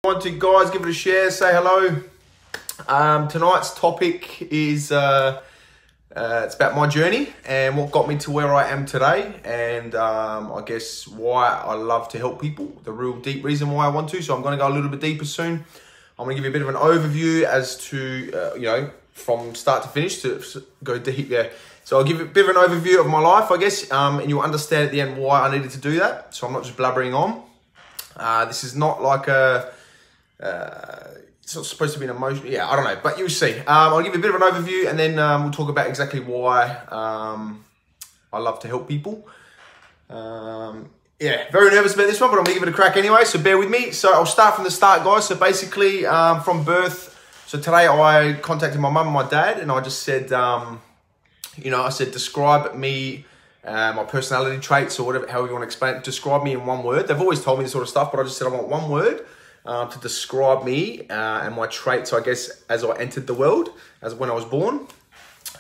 Want to, guys, give it a share, say hello. Tonight's topic is it's about my journey and what got me to where I am today, and I guess why I love to help people, the real deep reason why I want to. So I'm going to go a little bit deeper soon. I'm going to give you a bit of an overview as to from start to finish, to go deep. So I'll give you a bit of an overview of my life, I guess, and you'll understand at the end why I needed to do that. So I'm not just blabbering on. This is not like a it's not supposed to be an emotion. Yeah, I don't know, but you'll see. I'll give you a bit of an overview, and then we'll talk about exactly why I love to help people. Yeah, very nervous about this one, but I'm gonna give it a crack anyway, so bear with me. So I'll start from the start, guys. So basically, from birth. So today I contacted my mum and my dad, and I just said, I said, describe me, my personality traits, or whatever, however you want to explain it. Describe me in one word. They've always told me this sort of stuff, but I just said I want one word to describe me and my traits, I guess, as I entered the world, as when I was born.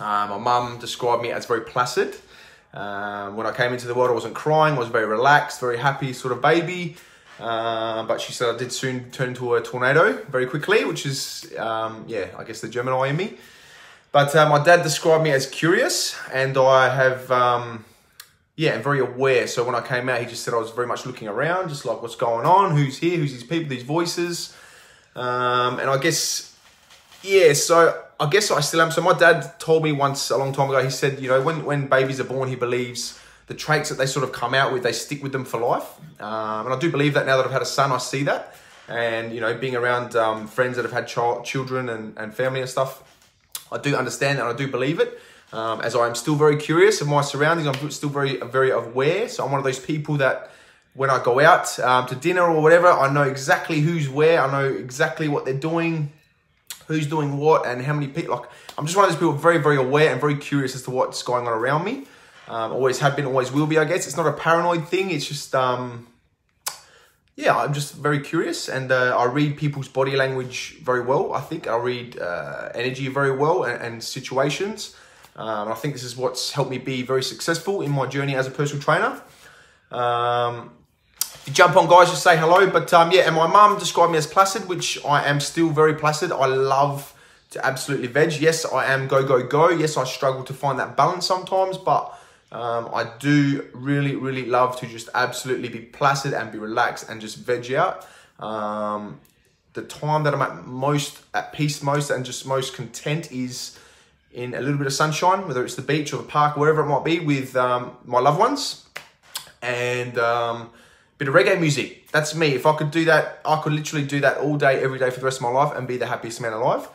My mum described me as very placid. When I came into the world, I wasn't crying. I was very relaxed, very happy sort of baby. But she said I did soon turn into a tornado very quickly, which is, I guess the Gemini in me. But my dad described me as curious, and I have, I'm very aware. So when I came out, he just said I was very much looking around, just like what's going on, who's here, who's these people, these voices. And I guess, so I guess I still am. So my dad told me once, a long time ago, he said, when babies are born, he believes the traits that they sort of come out with, they stick with them for life. And I do believe that now that I've had a son, I see that. And, being around friends that have had children and family and stuff, I do understand and I do believe it. As I am still very curious of my surroundings, I'm still very aware. So I'm one of those people that when I go out to dinner or whatever, I know exactly who's where. I know exactly what they're doing, who's doing what, and how many people. Like, I'm just one of those people very, very aware and very curious as to what's going on around me. Always have been, always will be, I guess. It's not a paranoid thing. It's just, I'm just very curious, and I read people's body language very well, I think. I read energy very well and situations. And I think this is what's helped me be very successful in my journey as a personal trainer. If you jump on, guys, just say hello. But and my mum described me as placid, which I am still very placid. I love to absolutely veg. Yes, I am go, go, go. Yes, I struggle to find that balance sometimes, but I do really, really love to just absolutely be placid and be relaxed and just veg out. The time that I'm at peace most and just most content is in a little bit of sunshine, whether it's the beach or the park, wherever it might be, with my loved ones, and a bit of reggae music. That's me. If I could do that, I could literally do that all day, every day for the rest of my life and be the happiest man alive.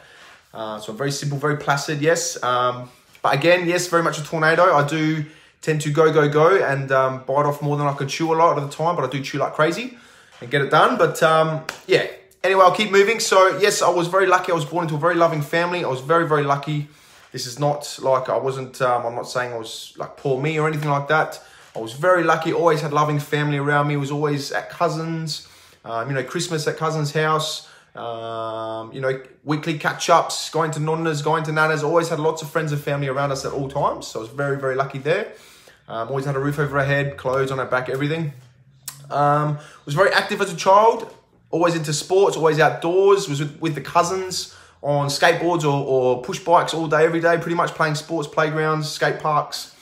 So I'm very simple, very placid, yes. But again, yes, very much a tornado. I do tend to go, go, go and bite off more than I can chew a lot of the time, but I do chew like crazy and get it done. But anyway, I'll keep moving. So yes, I was very lucky. I was born into a very loving family. I was very, very lucky. This is not like I wasn't, I'm not saying I was like poor me or anything like that. I was very lucky, always had loving family around me. Was always at cousins, Christmas at cousins' house, weekly catch-ups, going to nonnas, going to nanas. Always had lots of friends and family around us at all times. So I was very, very lucky there. Always had a roof over our head, clothes on our back, everything. Was very active as a child, always into sports, always outdoors, was with the cousins on skateboards or push bikes all day, every day, pretty much playing sports, playgrounds, skate parks.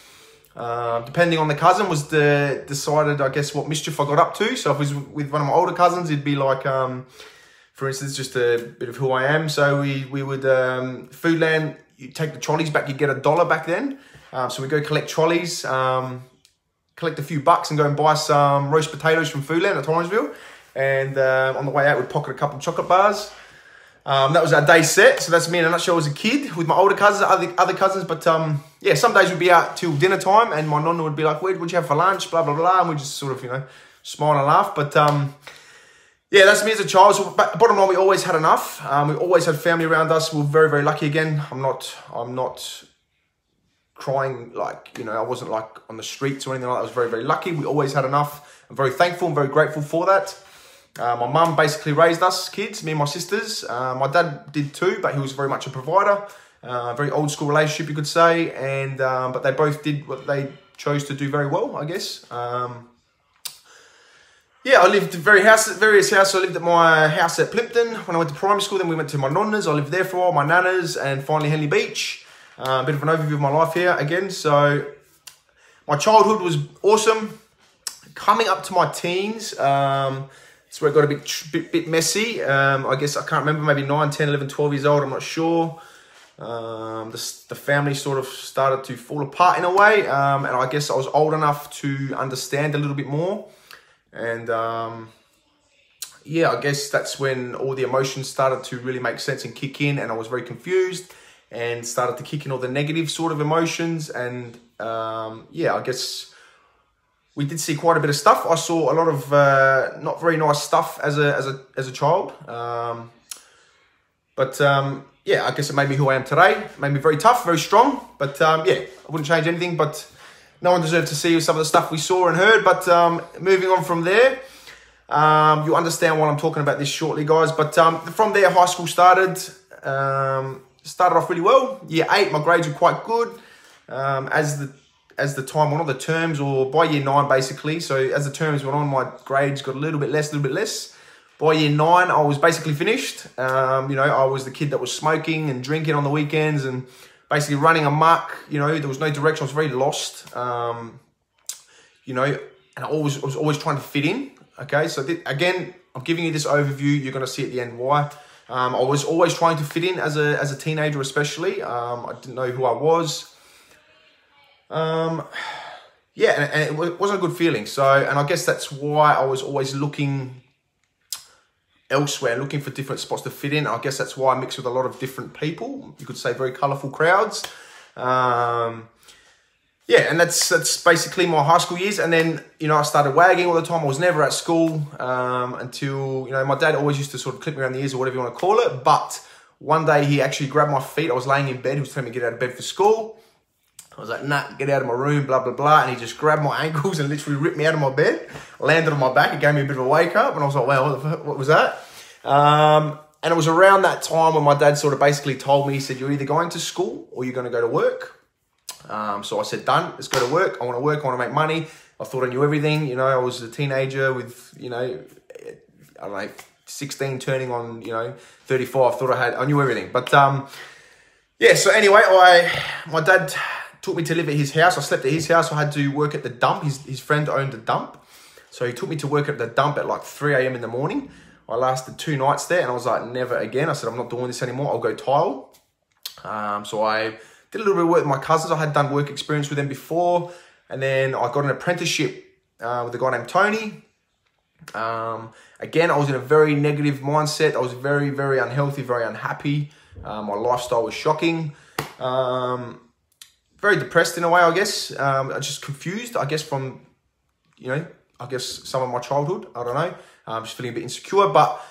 Depending on the cousin was decided, I guess, what mischief I got up to. So if it was with one of my older cousins, it'd be like, for instance, just a bit of who I am. So we would, Foodland, you take the trolleys back, you get $1 back then. So we go collect trolleys, collect a few bucks and go and buy some roast potatoes from Foodland at Torrensville. And on the way out, we'd pocket a couple of chocolate bars. That was our day set. So that's me in a nutshell as a kid with my older cousins, other cousins. But some days we'd be out till dinner time and my nonna would be like, what'd you have for lunch? Blah, blah, blah. And we just sort of, smile and laugh. But that's me as a child. So bottom line, we always had enough. We always had family around us. We were very, very lucky again. I'm not crying like, I wasn't like on the streets or anything like that. I was very, very lucky. We always had enough. I'm very thankful and very grateful for that. My mum basically raised us kids, me and my sisters. My dad did too, but he was very much a provider. Very old school relationship, you could say. And but they both did what they chose to do very well, I guess. Yeah, I lived various houses. I lived at my house at Plimpton when I went to primary school. Then we went to my nonna's. I lived there for a while, my nana's, and finally Henley Beach. A bit of an overview of my life here again. So my childhood was awesome. Coming up to my teens, it's where it got a bit messy. I guess I can't remember, maybe 9, 10, 11, 12 years old. I'm not sure. The family sort of started to fall apart in a way. And I guess I was old enough to understand a little bit more. And yeah, I guess that's when all the emotions started to really make sense and kick in, and I was very confused and started to kick in all the negative sort of emotions. And yeah, I guess we did see quite a bit of stuff. I saw a lot of not very nice stuff as a child. Yeah, I guess it made me who I am today. It made me very tough, very strong. But yeah, I wouldn't change anything. But no one deserved to see some of the stuff we saw and heard. But moving on from there, you understand why I'm talking about this shortly, guys. But from there, high school started. Started off really well. Year 8, my grades were quite good. As the time went on, the terms, or by year 9 basically. So as the terms went on, my grades got a little bit less. By year 9, I was basically finished. You know, I was the kid that was smoking and drinking on the weekends and basically running amok. You know, there was no direction. I was very lost. You know, and I was always trying to fit in. Okay, so again, I'm giving you this overview. You're going to see at the end why. I was always trying to fit in as a teenager, especially. I didn't know who I was. Yeah, and it wasn't a good feeling. So, and I guess that's why I was always looking elsewhere, looking for different spots to fit in. I guess that's why I mix with a lot of different people. You could say very colourful crowds. Yeah, and that's basically my high school years. And then, you know, I started wagging all the time. I was never at school until, you know, my dad always used to sort of clip me around the ears or whatever you want to call it. But one day he actually grabbed my feet. I was laying in bed. He was telling me to get out of bed for school. I was like, nah, get out of my room, blah, blah, blah. And he just grabbed my ankles and literally ripped me out of my bed, landed on my back. It gave me a bit of a wake up. And I was like, wow, what was that? And it was around that time when my dad sort of basically told me, he said, you're either going to school or you're going to go to work. So I said, done, let's go to work. I want to work, I want to make money. I thought I knew everything. You know, I was a teenager with, you know, I don't know, 16 turning on, you know, 35. I knew everything. But yeah, so anyway, my dad took me to live at his house. I slept at his house. I had to work at the dump. His friend owned a dump. So he took me to work at the dump at like 3 a.m. in the morning. I lasted 2 nights there and I was like, never again. I said, I'm not doing this anymore. I'll go tile. So I did a little bit of work with my cousins. I had done work experience with them before. And then I got an apprenticeship with a guy named Tony. Again, I was in a very negative mindset. I was very, very unhealthy, very unhappy. My lifestyle was shocking. Very depressed in a way, I guess. Just confused, I guess, from, you know, I guess some of my childhood. I don't know. Just feeling a bit insecure. But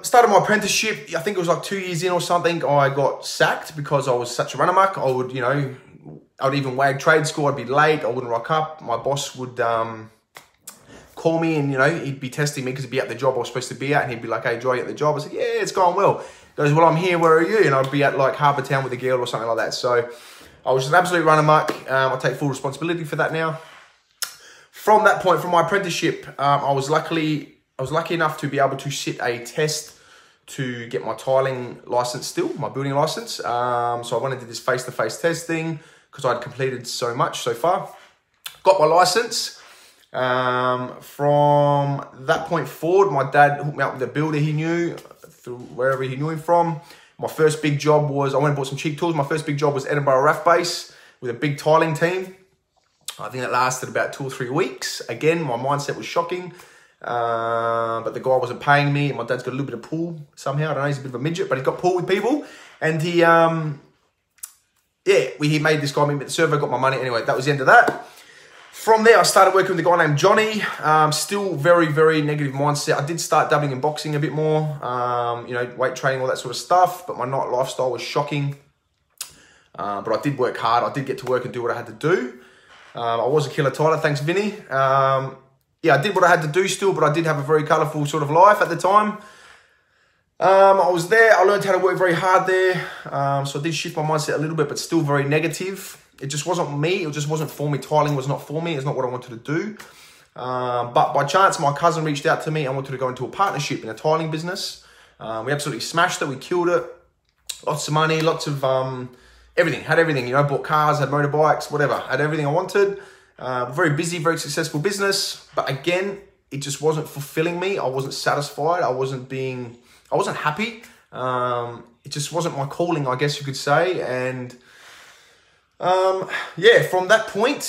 started my apprenticeship. I think it was like 2 years in or something. I got sacked because I was such a run amok. I would, you know, I'd even wag trade school. I'd be late. I wouldn't rock up. My boss would call me and, you know, he'd be testing me because he'd be at the job I was supposed to be at. And he'd be like, hey, Joy, at the job? I said, yeah, it's going well. He goes, well, I'm here. Where are you? And I'd be at like Harbour Town with a girl or something like that. So I was just an absolute run amok. I take full responsibility for that now. From that point, from my apprenticeship, I was lucky enough to be able to sit a test to get my tiling license still, my building license. So I went and did this face-to-face testing because I'd completed so much so far. Got my license. From that point forward, my dad hooked me up with a builder he knew, through wherever he knew him from. My first big job was, I went and bought some cheap tools. My first big job was Edinburgh Raft Base with a big tiling team. I think that lasted about 2 or 3 weeks. Again, my mindset was shocking. But the guy wasn't paying me. And my dad's got a little bit of pull somehow. I don't know, he's a bit of a midget, but he's got pull with people. And he, yeah, he made this guy meet me at the server, got my money. Anyway, that was the end of that. From there, I started working with a guy named Johnny. Still very, very negative mindset. I did start dabbling in boxing a bit more, you know, weight training, all that sort of stuff. But my night lifestyle was shocking. But I did work hard. I did get to work and do what I had to do. I was a killer Tyler, thanks Vinny. Yeah, I did what I had to do still, but I did have a very colourful sort of life at the time. I was there. I learned how to work very hard there. So I did shift my mindset a little bit, but still very negative. It just wasn't me. It just wasn't for me. Tiling was not for me. It's not what I wanted to do. But by chance, my cousin reached out to me and wanted to go into a partnership in a tiling business. We absolutely smashed it. We killed it. Lots of money, lots of everything. Had everything, you know, bought cars, had motorbikes, whatever. Had everything I wanted. Very busy, very successful business. But again, it just wasn't fulfilling me. I wasn't satisfied. I wasn't happy. It just wasn't my calling, I guess you could say. And yeah, from that point,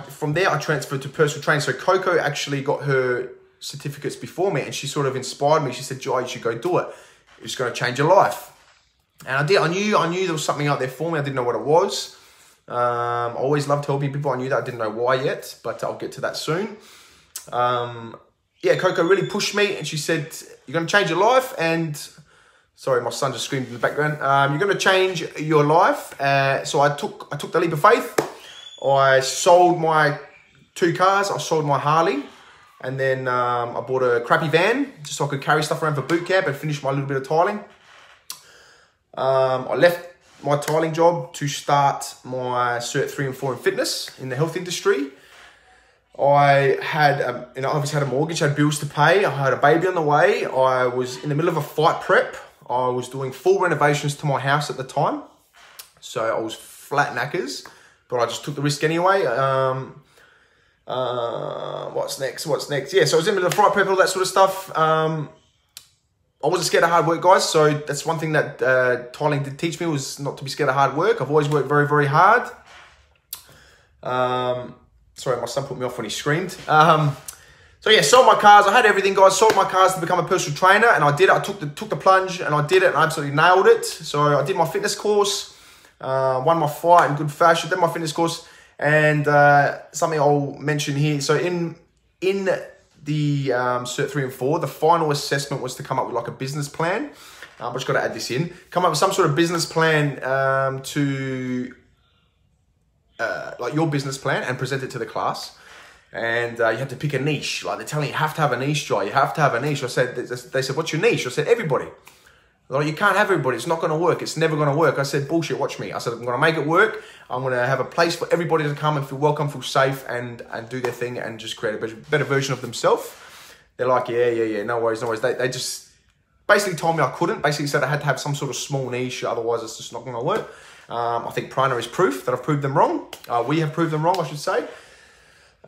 from there I transferred to personal training. So Coco actually got her certificates before me, and she sort of inspired me. She said, "Jai, you should go do it. It's going to change your life." And I did. I knew there was something out there for me. I didn't know what it was. I always loved helping people. I knew that. I didn't know why yet, but I'll get to that soon. Yeah, Coco really pushed me, and she said, "You're going to change your life." And sorry, my son just screamed in the background. You're going to change your life. So I took the leap of faith. I sold my 2 cars. I sold my Harley, and then I bought a crappy van just so I could carry stuff around for boot camp and finish my little bit of tiling. I left my tiling job to start my Cert 3 and 4 in fitness in the health industry. I had, obviously had a mortgage, had bills to pay. I had a baby on the way. I was in the middle of a fight prep. I was doing full renovations to my house at the time. So I was flat knackers, but I just took the risk anyway. What's next? Yeah, so I was in the middle of fight prep, all that sort of stuff. I wasn't scared of hard work, guys. So that's one thing that tiling did teach me, was not to be scared of hard work. I've always worked very, very hard. Sorry, my son put me off when he screamed. So yeah, sold my cars. I had everything, guys. Sold my cars to become a personal trainer, and I did it. I took the plunge, and I did it, and I absolutely nailed it. So I did my fitness course, won my fight in good fashion, did my fitness course, and something I'll mention here. So in the Cert 3 and 4, the final assessment was to come up with like a business plan. But just got to add this in. Come up with some sort of business plan like your business plan, and present it to the class. And you have to pick a niche. Like, they're telling you have to have a niche, Jai. You have to have a niche. They said, "What's your niche?" I said, "Everybody." Like, you can't have everybody. It's not going to work. It's never going to work. I said, "Bullshit, watch me." I said, "I'm going to make it work. I'm going to have a place for everybody to come and feel welcome, feel safe, and do their thing, and just create a better version of themselves." They're like, yeah, no worries. They just basically told me I couldn't. Basically said I had to have some sort of small niche, otherwise it's just not going to work. I think Prana is proof that I've proved them wrong. We have proved them wrong, I should say.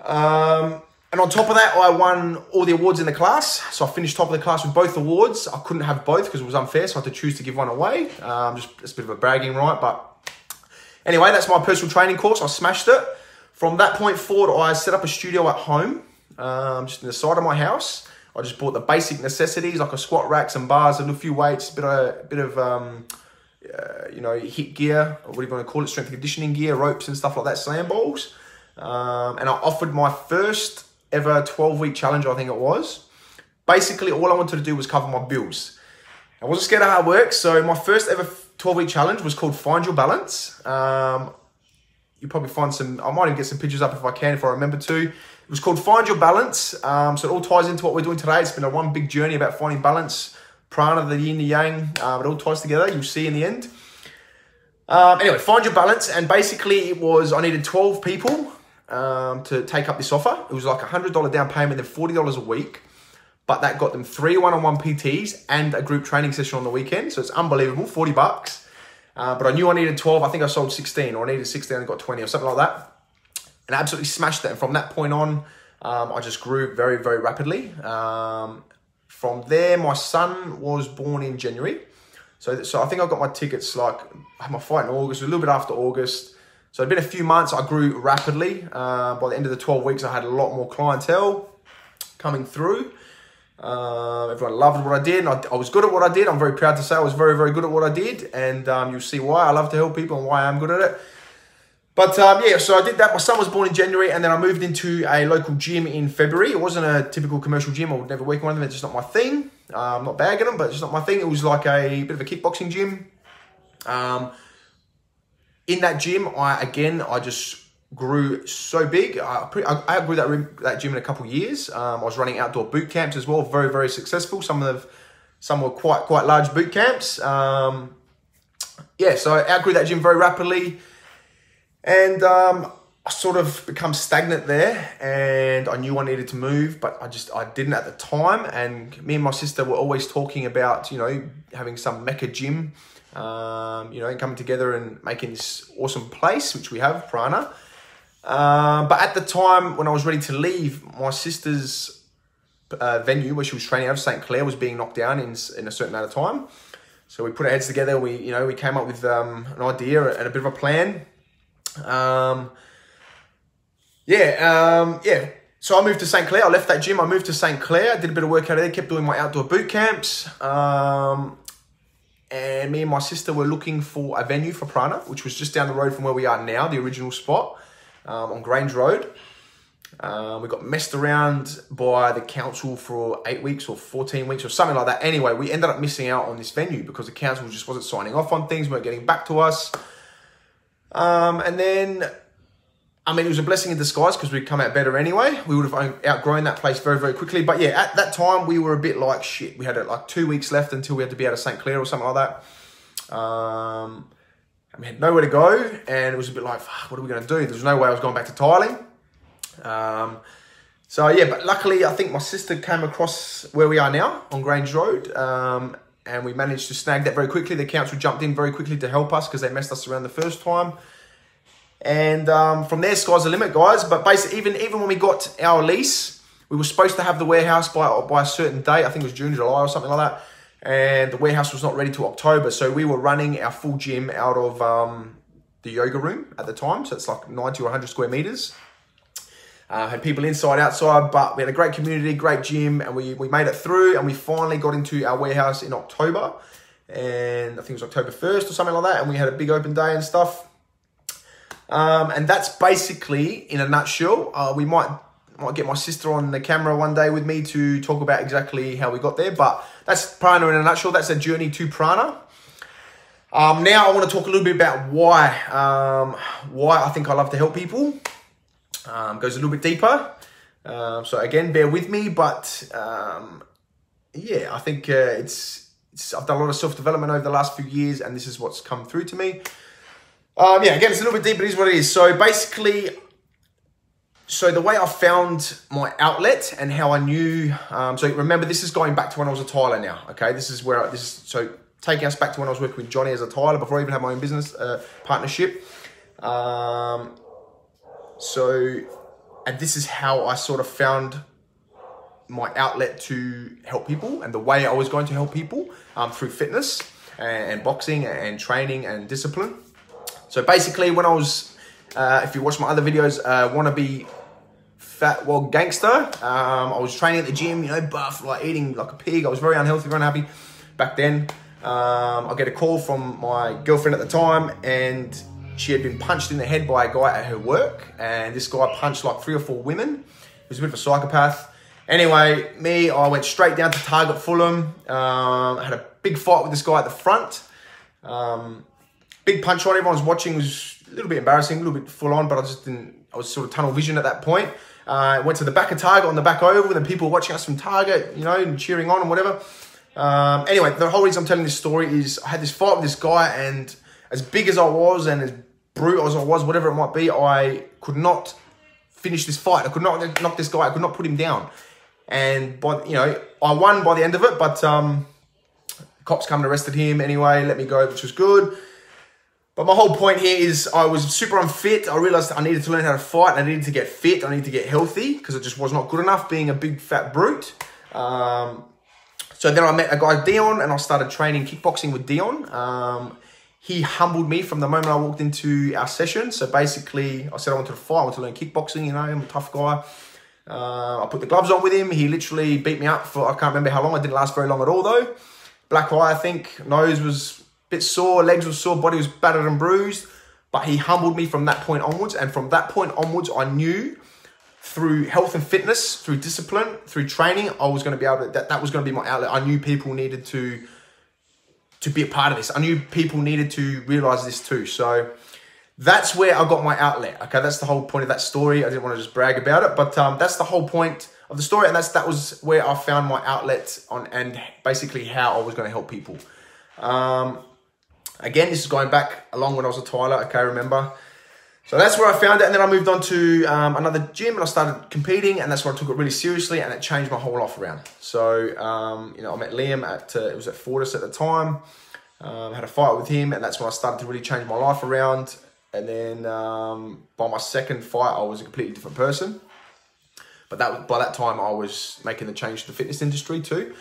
And on top of that, I won all the awards in the class. So I finished top of the class with both awards. I couldn't have both because it was unfair, so I had to choose to give one away. It's a bit of a bragging right, but anyway, that's my personal training course. I smashed it. From that point forward, I set up a studio at home, just in the side of my house. I just bought the basic necessities like a squat rack, some bars, and a few weights, a bit of HIIT gear, or what do you want to call it, strength and conditioning gear, ropes and stuff like that, slam balls. And I offered my first ever 12-week challenge, I think it was. Basically, all I wanted to do was cover my bills. I wasn't scared of hard work, so my first ever 12-week challenge was called Find Your Balance. You probably find I might even get some pictures up if I remember to. It was called Find Your Balance. So it all ties into what we're doing today. It's been a one big journey about finding balance, prana, the yin, the yang. It all ties together. You'll see in the end. Anyway, Find Your Balance. And basically it was, I needed 12 people to take up this offer. It was like $100 down payment, then $40 a week. But that got them 3 one-on-one PTs and a group training session on the weekend. So it's unbelievable, $40. But I knew I needed 12. I think I sold 16, or I needed 16 and got 20 or something like that. And I absolutely smashed that. And from that point on, I just grew very, very rapidly. From there, my son was born in January. So I think I got my tickets, like, I had my fight in August, a little bit after August. So it'd been a few months, I grew rapidly. By the end of the 12 weeks, I had a lot more clientele coming through. Everyone loved what I did, and I was good at what I did. I'm very proud to say I was very, very good at what I did, and you'll see why. I love to help people and why I'm good at it. But yeah, so I did that. My son was born in January, and then I moved into a local gym in February. It wasn't a typical commercial gym. I would never work in one of them. It's just not my thing. I'm not bagging them, but it's just not my thing. It was like a bit of a kickboxing gym. In that gym, I just grew so big. I grew that gym in a couple of years. I was running outdoor boot camps as well, very, very successful. Some were quite large boot camps. Yeah, so I outgrew that gym very rapidly. And I sort of become stagnant there, and I knew I needed to move, but I didn't at the time. And me and my sister were always talking about, you know, having some Mecca gym, you know, and coming together and making this awesome place, which we have, Prana. But at the time when I was ready to leave, my sister's venue where she was training out of St. Clair was being knocked down in a certain amount of time. So we put our heads together. We came up with an idea and a bit of a plan. So I moved to St. Clair. I left that gym. I moved to St. Clair. I did a bit of work out there. Kept doing my outdoor boot camps. And me and my sister were looking for a venue for Prana, which was just down the road from where we are now, the original spot, on Grange Road. We got messed around by the council for 8 weeks or 14 weeks or something like that. Anyway, we ended up missing out on this venue because the council just wasn't signing off on things, weren't getting back to us. And then, I mean, it was a blessing in disguise because we'd come out better anyway. We would have outgrown that place very, very quickly. But yeah, at that time, we were a bit like, shit, we had like 2 weeks left until we had to be out of St. Clair or something like that. And we had nowhere to go, and it was a bit like, fuck, what are we going to do? There was no way I was going back to tiling. So yeah, but luckily, I think my sister came across where we are now on Grange Road, and we managed to snag that very quickly. The council jumped in very quickly to help us because they messed us around the first time. And from there, sky's the limit, guys. But basically, even when we got our lease, we were supposed to have the warehouse by a certain date. I think it was June, July or something like that. And the warehouse was not ready till October. So we were running our full gym out of the yoga room at the time. So it's like 90 or 100 square meters. Had people inside, outside, but we had a great community, great gym, and we made it through, and we finally got into our warehouse in October. And I think it was October 1st or something like that. And we had a big open day and stuff. And that's basically, in a nutshell. We might get my sister on the camera one day with me to talk about exactly how we got there. But that's Prana in a nutshell. That's a journey to Prana. Now I want to talk a little bit about why I think I love to help people. Goes a little bit deeper. So again, bear with me. But yeah, I think I've done a lot of self-development over the last few years, and this is what's come through to me. Yeah, again, it's a little bit deeper. It is what it is. So basically, the way I found my outlet and how I knew. So remember, this is going back to when I was a tiler now. Okay, so taking us back to when I was working with Johnny as a tiler before I even had my own business partnership. And this is how I sort of found my outlet to help people, and the way I was going to help people through fitness and boxing and training and discipline. So basically, when I was, if you watch my other videos, wannabe fat wild gangster, I was training at the gym, buff, like eating like a pig. I was very unhealthy, very unhappy back then. I get a call from my girlfriend at the time, and she had been punched in the head by a guy at her work, and this guy punched like 3 or 4 women. He was a bit of a psychopath. Anyway, I went straight down to Target Fulham. I had a big fight with this guy at the front. Big punch on. Everyone was watching. It was a little bit embarrassing, a little bit full on, but I was sort of tunnel vision at that point. Went to the back of Target on the back oval, and people were watching us from Target, and cheering on and whatever. Anyway, the whole reason I'm telling this story is I had this fight with this guy, and as big as I was and as brutal as I was, whatever it might be, I could not finish this fight. I could not knock this guy. I could not put him down. And I won by the end of it, but cops come and arrested him anyway, let me go, which was good. But my whole point here is I was super unfit. I realized I needed to learn how to fight. I needed to get fit. I needed to get healthy because it just was not good enough being a big fat brute. So then I met a guy, Dion, and I started training kickboxing with Dion. He humbled me from the moment I walked into our session. So basically, I said I wanted to fight. I wanted to learn kickboxing, I'm a tough guy. I put the gloves on with him. He literally beat me up for, I can't remember how long. It didn't last very long at all though. Black eye, I think. Nose was a bit sore. Legs were sore. Body was battered and bruised. But he humbled me from that point onwards. And from that point onwards, I knew through health and fitness, through discipline, through training, I was going to be able to, that was going to be my outlet. I knew people needed to be a part of this. I knew people needed to realize this too. So that's where I got my outlet. Okay, that's the whole point of that story. I didn't want to just brag about it, but that's the whole point of the story, and that was where I found my outlet on, and basically how I was going to help people. Again, this is going back along when I was a tiler. Okay, remember. So that's where I found it, and then I moved on to another gym, and I started competing, and that's where I took it really seriously, and it changed my whole life around. So, you know, I met Liam it was at Fortis at the time, had a fight with him, and that's when I started to really change my life around. And then by my second fight, I was a completely different person. But by that time, I was making the change to the fitness industry too.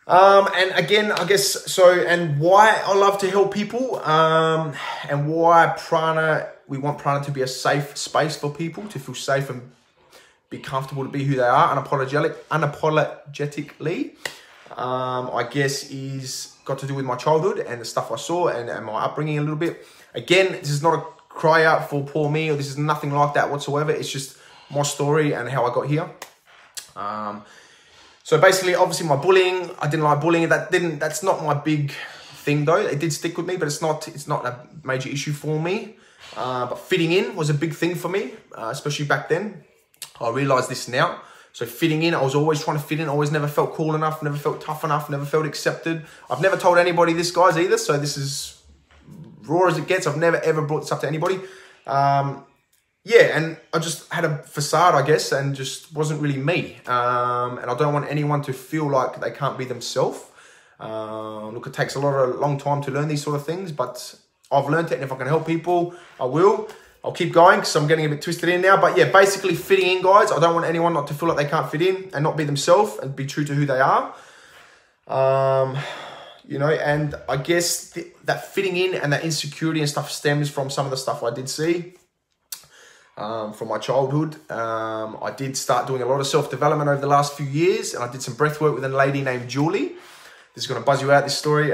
And again, I guess, and why I love to help people, and why we want Prana to be a safe space for people, to feel safe and be comfortable to be who they are, unapologetically, I guess is got to do with my childhood and the stuff I saw and my upbringing a little bit. Again, this is not a cry out for poor me, or this is nothing like that whatsoever. It's just my story and how I got here. So basically, obviously my bullying, I didn't like bullying. That's not my big thing though. It did stick with me, but it's not a major issue for me. But fitting in was a big thing for me, especially back then. I realise this now. So fitting in, I was always trying to fit in. Always never felt cool enough, never felt tough enough, never felt accepted. I've never told anybody this, guys, either. So this is raw as it gets. I've never ever brought this up to anybody. Yeah, and I just had a facade, I guess, and just wasn't really me. And I don't want anyone to feel like they can't be themselves. Look, it takes a long time to learn these sort of things, but I've learned it, and if I can help people, I will. I'll keep going because I'm getting a bit twisted in now. But yeah, basically fitting in, guys. I don't want anyone not to feel like they can't fit in and not be themselves and be true to who they are. You know, and I guess that fitting in and that insecurity and stuff stems from some of the stuff I did see from my childhood. I did start doing a lot of self-development over the last few years, and I did some breath work with a lady named Julie. This is going to buzz you out, this story.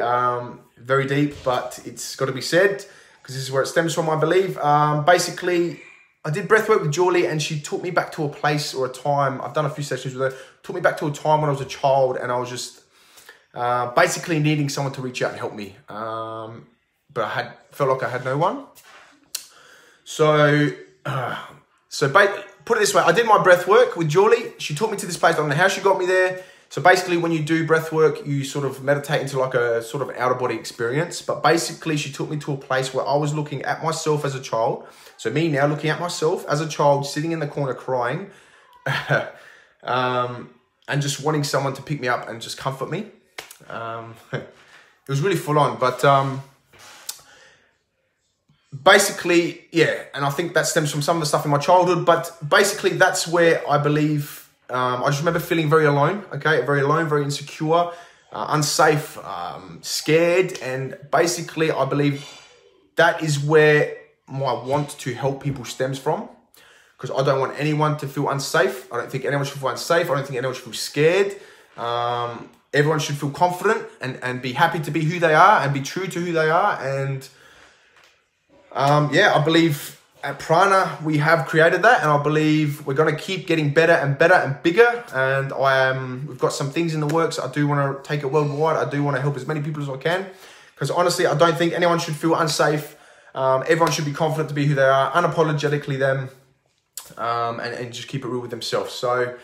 Very deep, but it's got to be said because this is where it stems from, I believe. Basically, I did breath work with Julie, and she took me back to a place or a time. I've done a few sessions with her. Took me back to a time when I was a child, and I was just basically needing someone to reach out and help me. But I felt like I had no one. So put it this way, I did my breath work with Julie. She took me to this place. I don't know how she got me there. So basically, when you do breath work, you sort of meditate into like a sort of outer body experience. But basically, she took me to a place where I was looking at myself as a child. So me now looking at myself as a child, sitting in the corner crying, and just wanting someone to pick me up and just comfort me. It was really full on, but basically, yeah, and I think that stems from some of the stuff in my childhood, but basically that's where I believe, I just remember feeling very alone, okay, very alone, very insecure, unsafe, scared, and basically I believe that is where my want to help people stems from, because I don't want anyone to feel unsafe. I don't think anyone should feel unsafe. I don't think anyone should feel scared. Everyone should feel confident and be happy to be who they are and be true to who they are. And yeah, I believe at Prana we have created that, and I believe we're going to keep getting better and better and bigger. And we've got some things in the works. I do want to take it worldwide. I do want to help as many people as I can, because honestly, I don't think anyone should feel unsafe. Everyone should be confident to be who they are, unapologetically them, and just keep it real with themselves. So,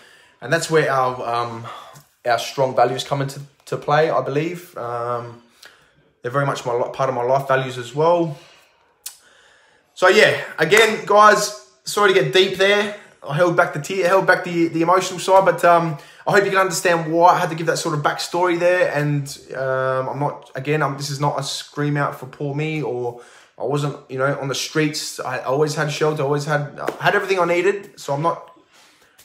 and that's where our strong values come into play, I believe. They're very much part of my life values as well. So yeah, again, guys, sorry to get deep there. I held back the emotional side, but I hope you can understand why I had to give that sort of backstory there. And this is not a scream out for poor me, or I wasn't, you know, on the streets. I always had shelter, I had everything I needed. So I'm not,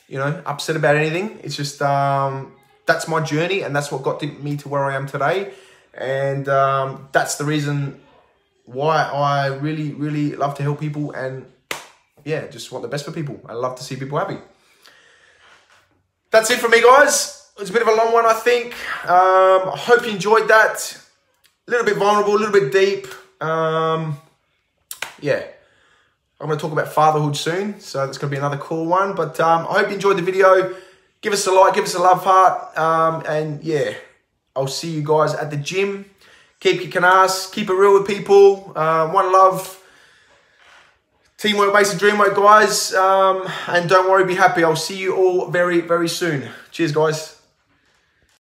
you know, upset about anything. It's just, that's my journey, and that's what got me to where I am today. And that's the reason why I really, really love to help people, and yeah, just want the best for people. I love to see people happy. That's it from me, guys. It's a bit of a long one, I think. I hope you enjoyed that. A little bit vulnerable, a little bit deep. Yeah, I'm going to talk about fatherhood soon, so that's going to be another cool one. But I hope you enjoyed the video. Give us a like, give us a love heart, and yeah, I'll see you guys at the gym. Keep kicking ass, keep it real with people. One love, teamwork makes the dream work, guys. And don't worry, be happy. I'll see you all very, very soon. Cheers, guys.